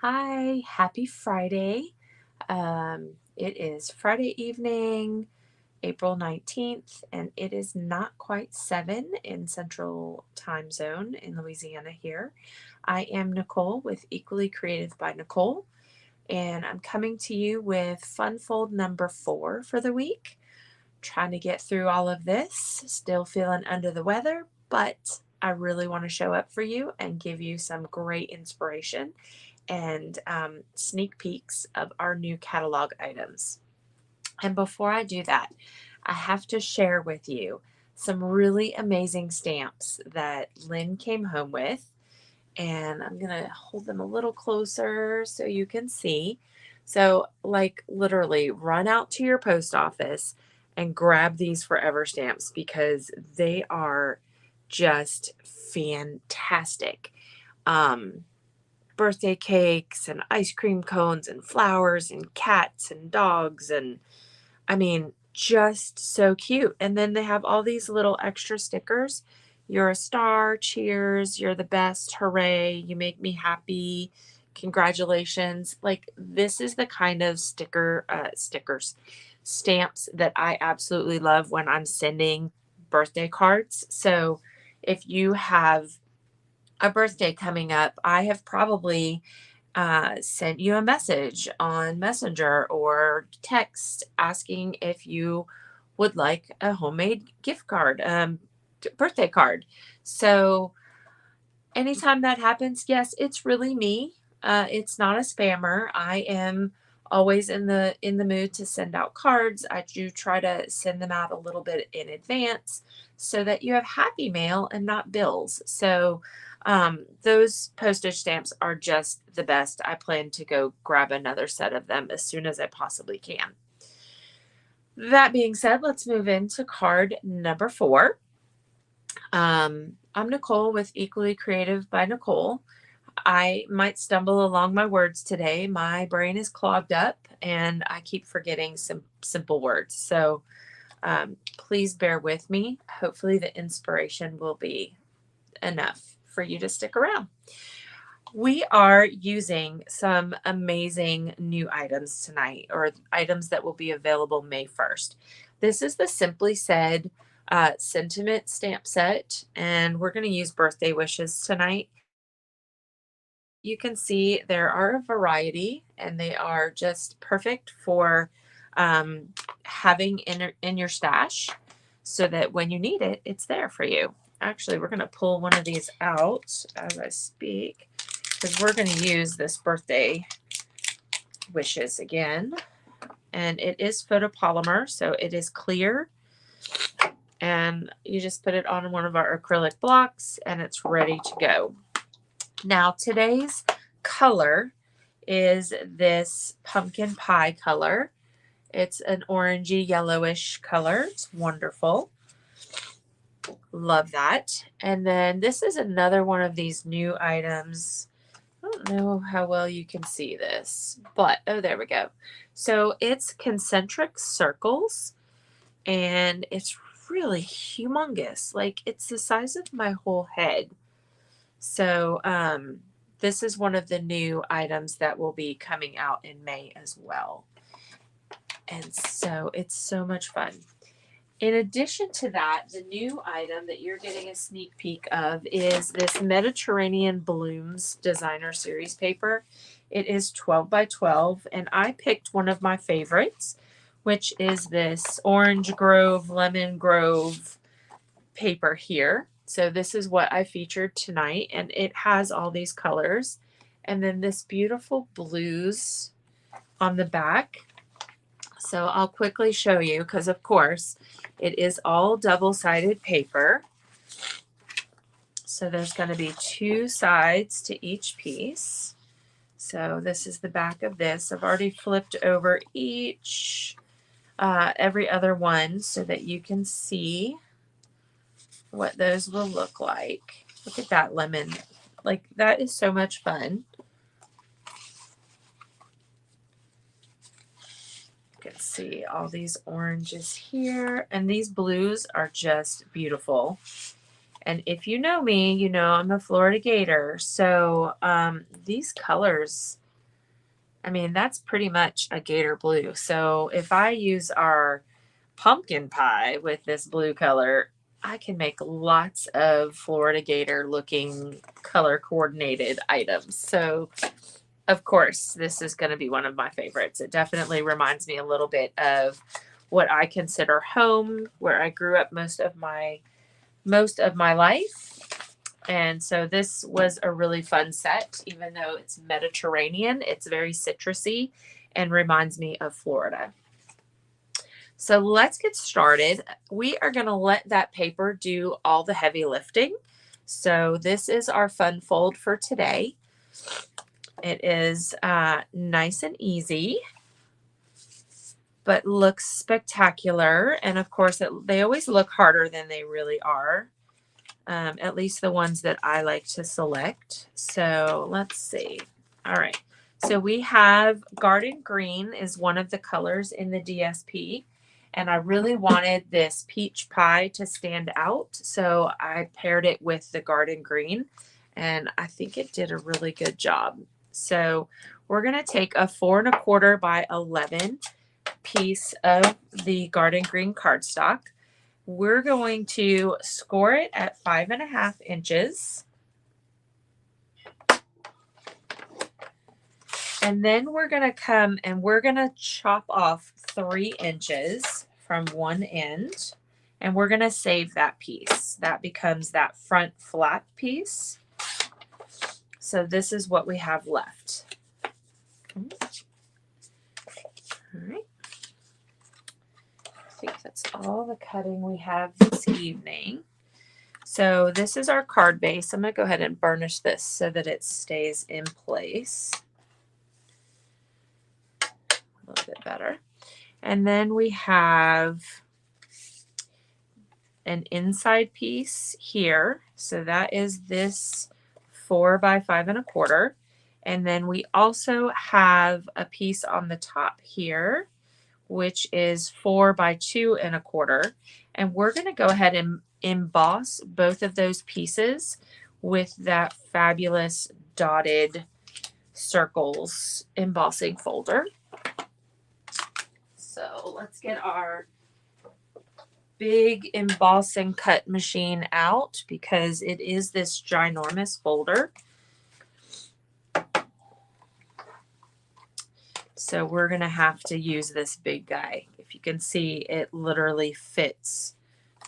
Hi, happy Friday. It is Friday evening, April 19th, and it is not quite 7 in Central Time Zone in Louisiana here. I am Nicole with Equally Creative by Nicole, and I'm coming to you with Fun Fold number 4 for the week. Trying to get through all of this, still feeling under the weather, but I really want to show up for you and give you some great inspiration and sneak peeks of our new catalog items. And before I do that, I have to share with you some really amazing stamps that Lynn came home with. And I'm going to hold them a little closer so you can see. So, like, literally, run out to your post office and grab these forever stamps because they are just fantastic. Um, Birthday cakes and ice cream cones and flowers and cats and dogs and I mean just so cute. And then they have all these little extra stickers. You're a star, cheers, you're the best, hooray, you make me happy, congratulations. Like this is the kind of stamps that I absolutely love when I'm sending birthday cards. So if you have a birthday coming up, I have probably sent you a message on Messenger or text asking if you would like a homemade gift card, birthday card. So anytime that happens, yes, it's really me. It's not a spammer. I am always in the mood to send out cards. I do try to send them out a little bit in advance so that you have happy mail and not bills. So those postage stamps are just the best. I plan to go grab another set of them as soon as I possibly can. That being said, let's move into card number 4. I'm Nicole with Equally Creative by Nicole. I might stumble along my words today. My brain is clogged up and I keep forgetting some simple words. So please bear with me. Hopefully, the inspiration will be enough for you to stick around. We are using some amazing new items tonight, or items that will be available May 1st. This is the Simply Said sentiment stamp set, and we're going to use birthday wishes tonight. You can see there are a variety, and they are just perfect for having in your stash so that when you need it, it's there for you. Actually, we're going to pull one of these out as I speak because we're going to use this birthday wishes again. And it is photopolymer, so it is clear. And you just put it on one of our acrylic blocks and it's ready to go. Now, today's color is this pumpkin pie color. It's an orangey yellowish color. It's wonderful. Love that. And then this is another one of these new items. I don't know how well you can see this, but oh, there we go. So it's concentric circles and it's really humongous. Like it's the size of my whole head. So this is one of the new items that will be coming out in May as well. And so it's so much fun. In addition to that, the new item that you're getting a sneak peek of is this Mediterranean Blooms Designer Series paper. It is 12 by 12, and I picked one of my favorites, which is this Orange Grove, Lemon Grove paper here. So this is what I featured tonight, and it has all these colors. And then this beautiful blues on the back. So I'll quickly show you because, of course, it is all double-sided paper. So there's going to be 2 sides to each piece. So this is the back of this. I've already flipped over every other one so that you can see what those will look like. Look at that lemon. Like, that is so much fun. You can see all these oranges here, and these blues are just beautiful. And if you know me, you know I'm a Florida Gator. So these colors I mean, that's pretty much a gator blue. So if I use our pumpkin pie with this blue color, I can make lots of Florida Gator looking color coordinated items. So of course, this is going to be one of my favorites. It definitely reminds me a little bit of what I consider home, where I grew up most of my life. And so this was a really fun set. Even though it's Mediterranean, it's very citrusy and reminds me of Florida. So let's get started. We are going to let that paper do all the heavy lifting. So this is our fun fold for today. It is nice and easy, but looks spectacular. And of course, they always look harder than they really are, at least the ones that I like to select. So let's see. All right. So we have garden green is one of the colors in the DSP. And I really wanted this peach pie to stand out. So I paired it with the garden green. And I think it did a really good job. So we're going to take a 4 1/4 by 11 piece of the garden green cardstock. We're going to score it at 5.5 inches. And then we're going to come and we're going to chop off 3 inches from one end. And we're going to save that piece. That becomes that front flap piece. So this is what we have left. Okay. All right. I think that's all the cutting we have this evening. So this is our card base. I'm going to go ahead and burnish this so that it stays in place a little bit better. And then we have an inside piece here. So that is this 4 by 5 1/4. And then we also have a piece on the top here, which is 4 by 2 1/4. And we're going to go ahead and emboss both of those pieces with that fabulous dotted circles embossing folder. So let's get our big emboss and cut machine out because it is this ginormous folder. So we're going to have to use this big guy. If you can see, it literally fits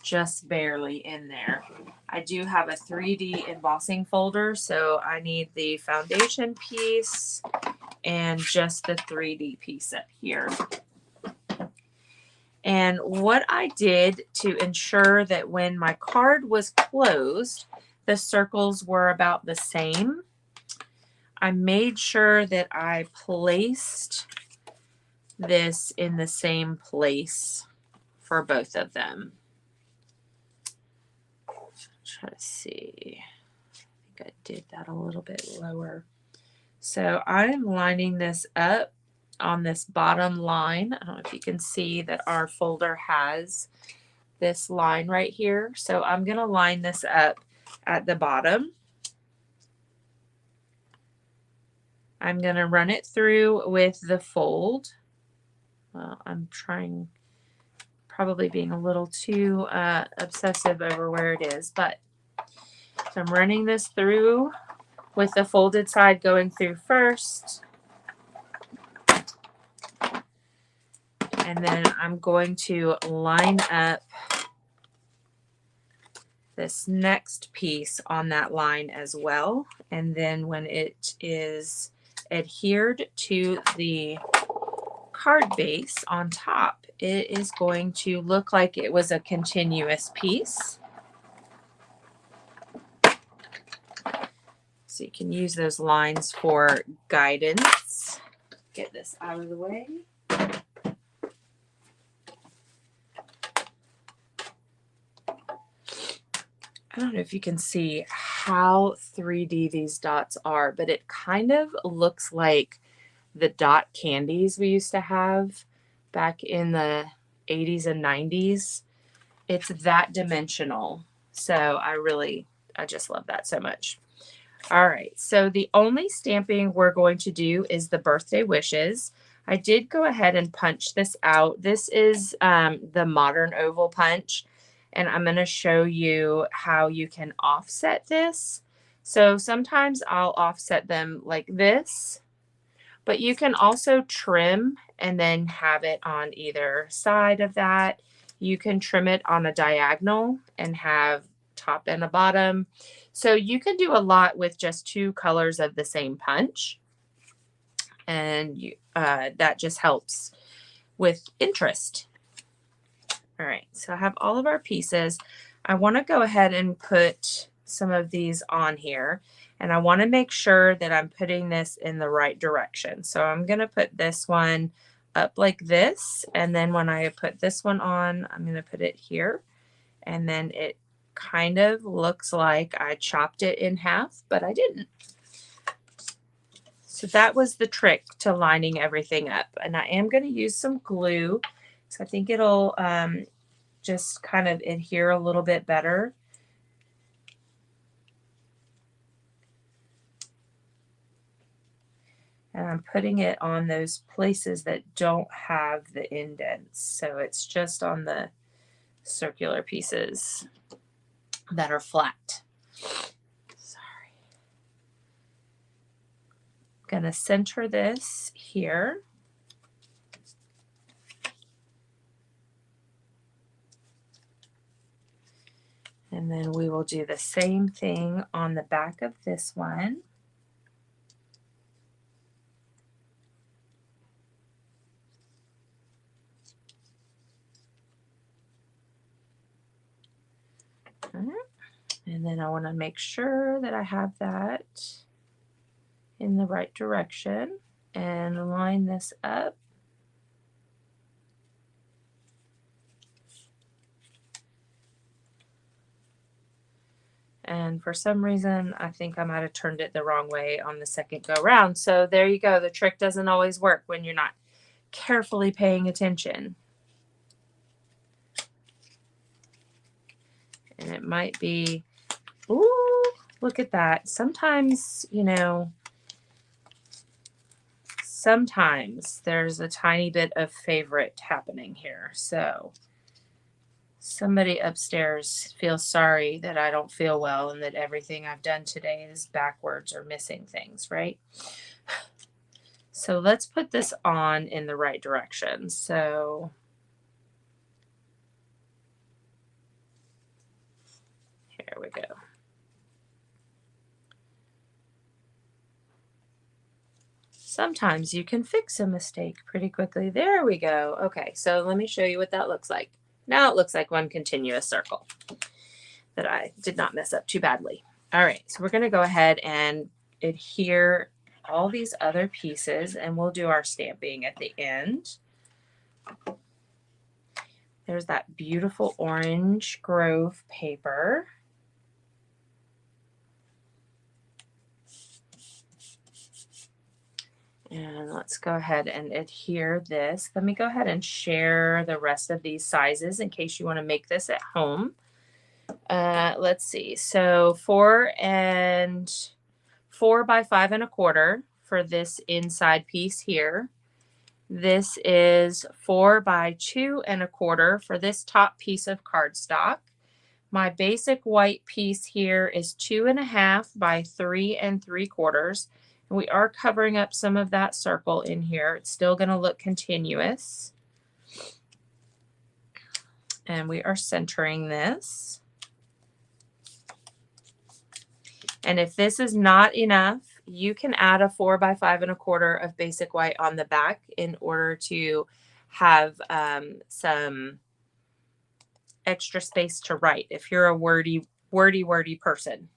just barely in there. I do have a 3D embossing folder, so I need the foundation piece and just the 3D piece up here. And what I did to ensure that when my card was closed, the circles were about the same, I made sure that I placed this in the same place for both of them. Try to see. I think I did that a little bit lower. So I'm lining this up on this bottom line. I don't know if you can see that our folder has this line right here. So I'm going to line this up at the bottom. I'm going to run it through with the fold. Well, I'm trying, probably being a little too obsessive over where it is, but so I'm running this through with the folded side going through first. And then I'm going to line up this next piece on that line as well. And then when it is adhered to the card base on top, it is going to look like it was a continuous piece. So you can use those lines for guidance. Get this out of the way. I don't know if you can see how 3D these dots are, but it kind of looks like the dot candies we used to have back in the 80s and 90s. It's that dimensional. So I just love that so much. All right, so the only stamping we're going to do is the birthday wishes. I did go ahead and punch this out. This is the modern oval punch, and I'm going to show you how you can offset this. So sometimes I'll offset them like this, but you can also trim and then have it on either side of that. You can trim it on a diagonal and have top and a bottom. So you can do a lot with just two colors of the same punch. And that just helps with interest. All right, so I have all of our pieces. I want to go ahead and put some of these on here. And I want to make sure that I'm putting this in the right direction. So I'm going to put this one up like this. And then when I put this one on, I'm going to put it here. And then it kind of looks like I chopped it in half, but I didn't. So that was the trick to lining everything up. And I am going to use some glue. So I think it'll just kind of adhere a little bit better. And I'm putting it on those places that don't have the indents. So it's just on the circular pieces that are flat. Sorry. I'm going to center this here. And then we will do the same thing on the back of this one. And then I want to make sure that I have that in the right direction and line this up. And for some reason, I think I might have turned it the wrong way on the second go round. So there you go. The trick doesn't always work when you're not carefully paying attention. And it might be, ooh, look at that. Sometimes, you know, sometimes there's a tiny bit of favorite happening here. So somebody upstairs feels sorry that I don't feel well and that everything I've done today is backwards or missing things, right? So let's put this on in the right direction. So here we go. Sometimes you can fix a mistake pretty quickly. There we go. Okay, so let me show you what that looks like. Now it looks like one continuous circle that I did not mess up too badly. All right, so we're going to go ahead and adhere all these other pieces and we'll do our stamping at the end. There's that beautiful orange grove paper. And let's go ahead and adhere this. Let me go ahead and share the rest of these sizes in case you want to make this at home. Let's see. So 4 by 5 1/4 for this inside piece here. This is 4 by 2 1/4 for this top piece of cardstock. My basic white piece here is 2 1/2 by 3 3/4. And we are covering up some of that circle in here. It's still going to look continuous. And we are centering this. And if this is not enough, you can add a 4 by 5 1/4 of basic white on the back in order to have some extra space to write if you're a wordy person.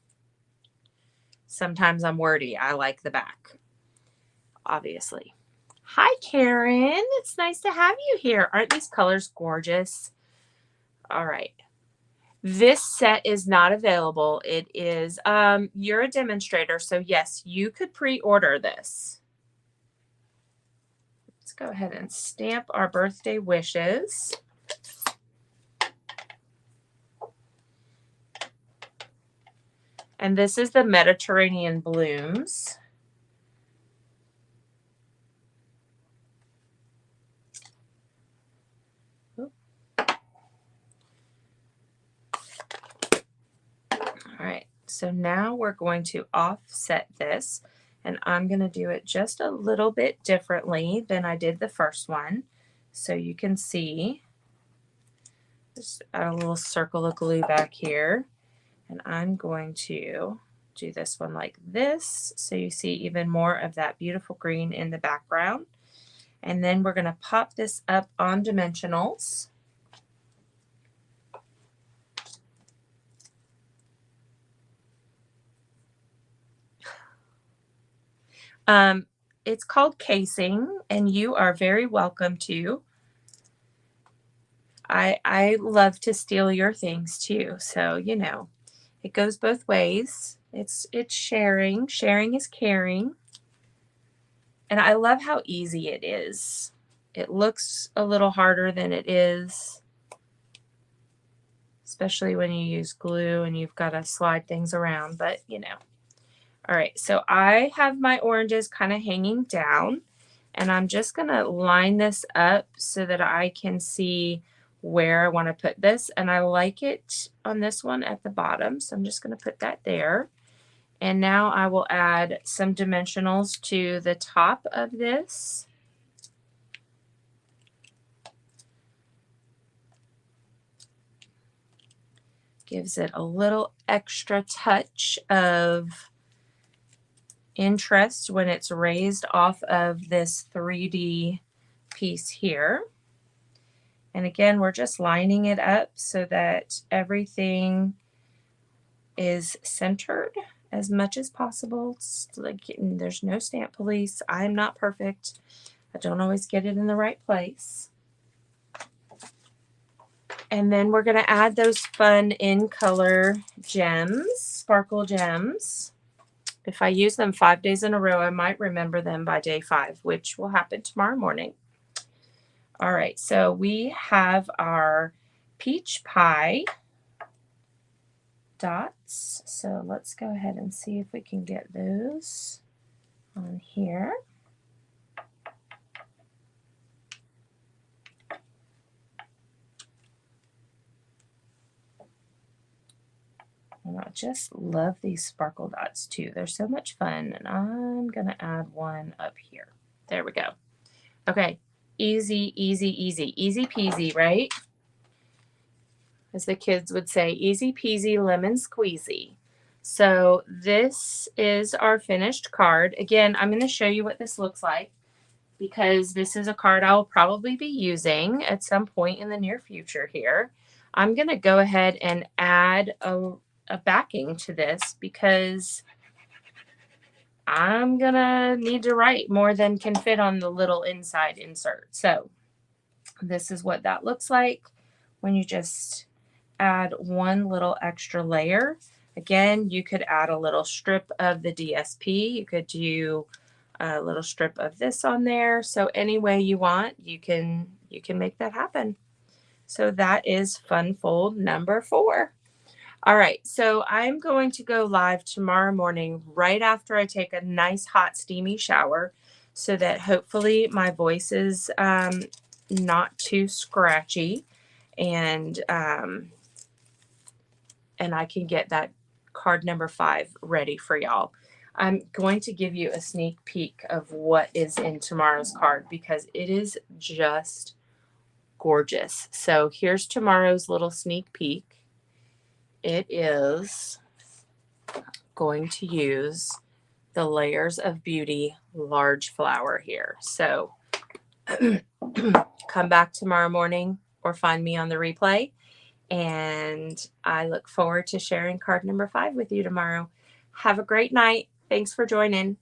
Sometimes I'm wordy. I like the back, obviously. Hi, Karen. It's nice to have you here. Aren't these colors gorgeous? All right. This set is not available. It is, you're a demonstrator, so yes, you could pre-order this. Let's go ahead and stamp our birthday wishes. And this is the Mediterranean Blooms. All right, so now we're going to offset this, and I'm going to do it just a little bit differently than I did the first one. So you can see, just add a little circle of glue back here, and I'm going to do this one like this, so you see even more of that beautiful green in the background. And then we're going to pop this up on dimensionals. It's called casing, and you are very welcome to. I love to steal your things too, so you know, it goes both ways. It's sharing. Sharing is caring. And I love how easy it is. It looks a little harder than it is, especially when you use glue and you've got to slide things around, but you know. All right, so I have my oranges kind of hanging down, and I'm just going to line this up so that I can see where I want to put this. And I like it on this one at the bottom, so I'm just going to put that there. And now I will add some dimensionals to the top of this. Gives it a little extra touch of interest when it's raised off of this 3D piece here. And again, we're just lining it up so that everything is centered as much as possible. It's like there's no stamp police. I'm not perfect. I don't always get it in the right place. And then we're going to add those fun in color gems, sparkle gems. If I use them 5 days in a row, I might remember them by day 5, which will happen tomorrow morning. All right, so we have our peach pie dots. So let's go ahead and see if we can get those on here. And I just love these sparkle dots too. They're so much fun. And I'm going to add one up here. There we go. Okay. Easy, easy, easy. Easy peasy, right? As the kids would say, easy peasy lemon squeezy. So this is our finished card. Again, I'm going to show you what this looks like because this is a card I will probably be using at some point in the near future here. I'm going to go ahead and add a backing to this because I'm going to need to write more than can fit on the little inside insert. So this is what that looks like when you just add one little extra layer. Again, you could add a little strip of the DSP. You could do a little strip of this on there. So any way you want, you can make that happen. So that is fun fold number 4. All right, so I'm going to go live tomorrow morning right after I take a nice hot steamy shower so that hopefully my voice is not too scratchy and I can get that card number 5 ready for y'all. I'm going to give you a sneak peek of what is in tomorrow's card because it is just gorgeous. So here's tomorrow's little sneak peek. It is going to use the Layers of Beauty large flower here. So come back tomorrow morning or find me on the replay. And I look forward to sharing card number 5 with you tomorrow. Have a great night. Thanks for joining.